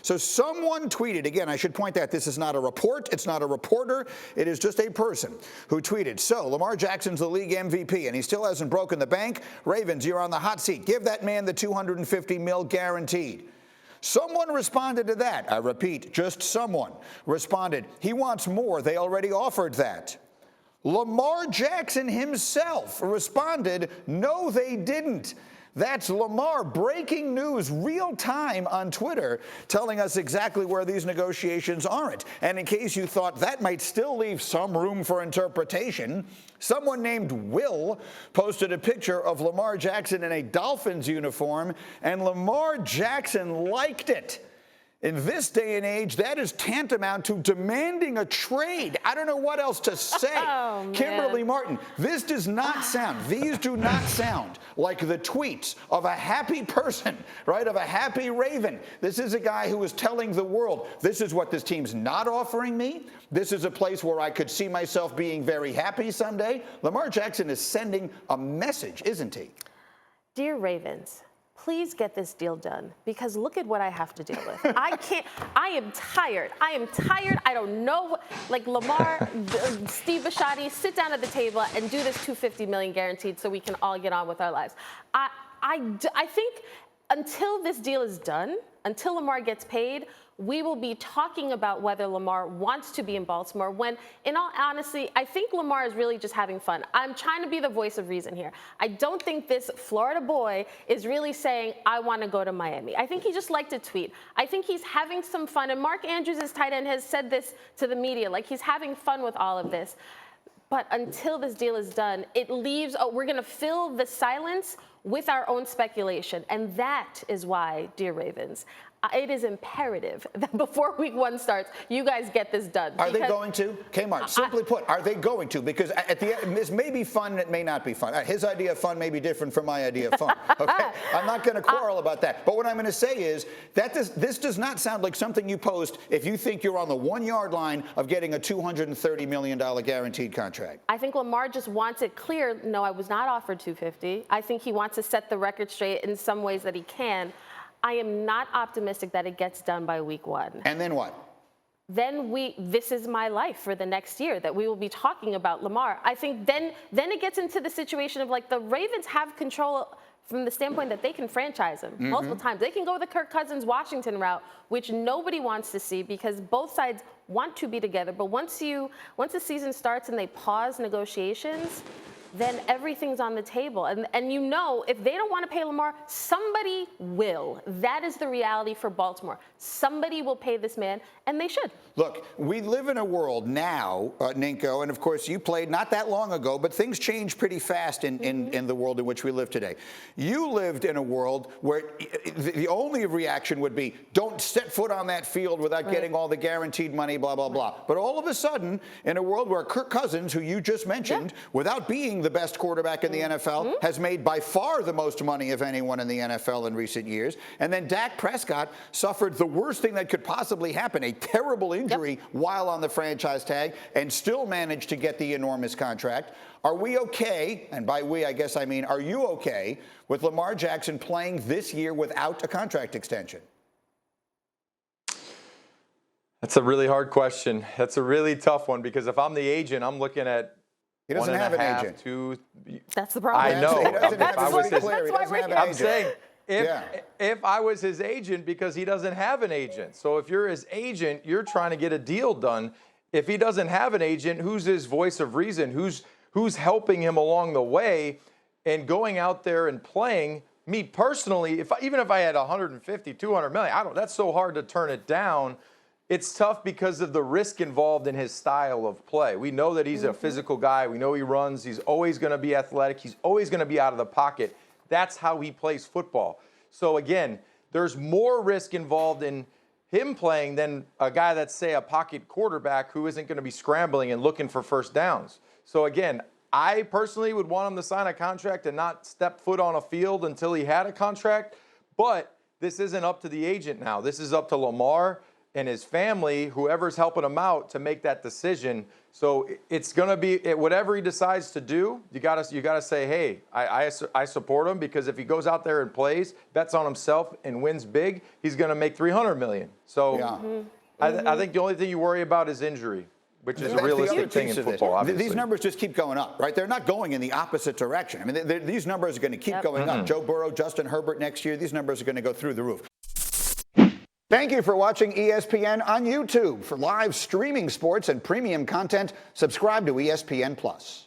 So someone tweeted, again, I should point out this is not a report, it's not a reporter, it is just a person who tweeted, so Lamar Jackson's the league MVP and he still hasn't broken the bank. Ravens, you're on the hot seat. Give that man the $250 million guaranteed. Someone responded to that. I repeat, just someone responded. He wants more. They already offered that. Lamar Jackson himself responded, no, they didn't. That's Lamar, breaking news, real time on Twitter, telling us exactly where these negotiations aren't. And in case you thought that might still leave some room for interpretation, someone named Will posted a picture of Lamar Jackson in a Dolphins uniform, and Lamar Jackson liked it. In this day and age, that is tantamount to demanding a trade. I don't know what else to say. Oh, Kimberly Martin, this does not sound, these do not sound like the tweets of a happy person, right, of a happy Raven. This is a guy who is telling the world, this is what this team's not offering me. This is a place where I could see myself being very happy someday. Lamar Jackson is sending a message, isn't he? Dear Ravens, please get this deal done, because look at what I have to deal with. I am tired. I don't know. Like, Lamar, Steve Bisciotti, sit down at the table and do this $250 million guaranteed so we can all get on with our lives. I think until this deal is done, until Lamar gets paid, we will be talking about whether Lamar wants to be in Baltimore, when, in all honesty, I think Lamar is really just having fun. I'm trying to be the voice of reason here. I don't think this Florida boy is really saying, I want to go to Miami. I think he just liked to tweet. I think he's having some fun, and Mark Andrews, his tight end, has said this to the media, like he's having fun with all of this. But until this deal is done, it leaves, we're going to fill the silence with our own speculation. And that is why, dear Ravens, it is imperative that before week 1 starts, you guys get this done. Are they going to? Kmart, simply put, are they going to? Because at the end, this may be fun, it may not be fun. His idea of fun may be different from my idea of fun. Okay? I'm not going to quarrel about that. But what I'm going to say is that this does not sound like something you post if you think you're on the 1-yard line of getting a $230 million guaranteed contract. I think Lamar just wants it clear. No, I was not offered $250. I think he wants to set the record straight in some ways that he can. I am not optimistic that it gets done by week 1. And then what? Then this is my life for the next year, that we will be talking about Lamar. I think then it gets into the situation of, like, the Ravens have control from the standpoint that they can franchise him multiple times. They can go the Kirk Cousins Washington route, which nobody wants to see because both sides want to be together. But once the season starts and they pause negotiations, then everything's on the table. And you know, if they don't want to pay Lamar, somebody will. That is the reality for Baltimore. Somebody will pay this man, and they should. Look, we live in a world now, Ninko, and of course you played not that long ago, but things change pretty fast in the world in which we live today. You lived in a world where the only reaction would be, don't set foot on that field without getting all the guaranteed money, blah, blah, blah. But all of a sudden, in a world where Kirk Cousins, who you just mentioned, without being the best quarterback in the NFL, has made by far the most money of anyone in the NFL in recent years, and then Dak Prescott suffered the worst thing that could possibly happen, a terrible injury while on the franchise tag, and still managed to get the enormous contract. Are we okay, and by we I guess I mean, are you okay with Lamar Jackson playing this year without a contract extension? That's a really hard question. That's a really tough one, because if I'm the agent, I'm looking at he doesn't have an agent. That's the problem. I know. I'm saying if I was his agent, because he doesn't have an agent. So if you're his agent, you're trying to get a deal done. If he doesn't have an agent, who's his voice of reason? Who's helping him along the way and going out there and playing? Me personally, even if I had 150, 200 million, that's so hard to turn it down. It's tough because of the risk involved in his style of play. We know that he's a physical guy. We know he runs. He's always going to be athletic. He's always going to be out of the pocket. That's how he plays football. So, again, there's more risk involved in him playing than a guy that's, say, a pocket quarterback who isn't going to be scrambling and looking for first downs. So, again, I personally would want him to sign a contract and not step foot on a field until he had a contract. But this isn't up to the agent now. This is up to Lamar. and his family, whoever's helping him out, to make that decision. So it's going to be whatever he decides to do. You got to say, hey, I support him, because if he goes out there and plays, bets on himself, and wins big, he's going to make $300 million. So I think the only thing you worry about is injury, which is a realistic thing in football, obviously. These numbers just keep going up, right? They're not going in the opposite direction. I mean, these numbers are going to keep going up. Joe Burrow, Justin Herbert next year, these numbers are going to go through the roof. Thank you for watching ESPN on YouTube. For live streaming sports and premium content, subscribe to ESPN+.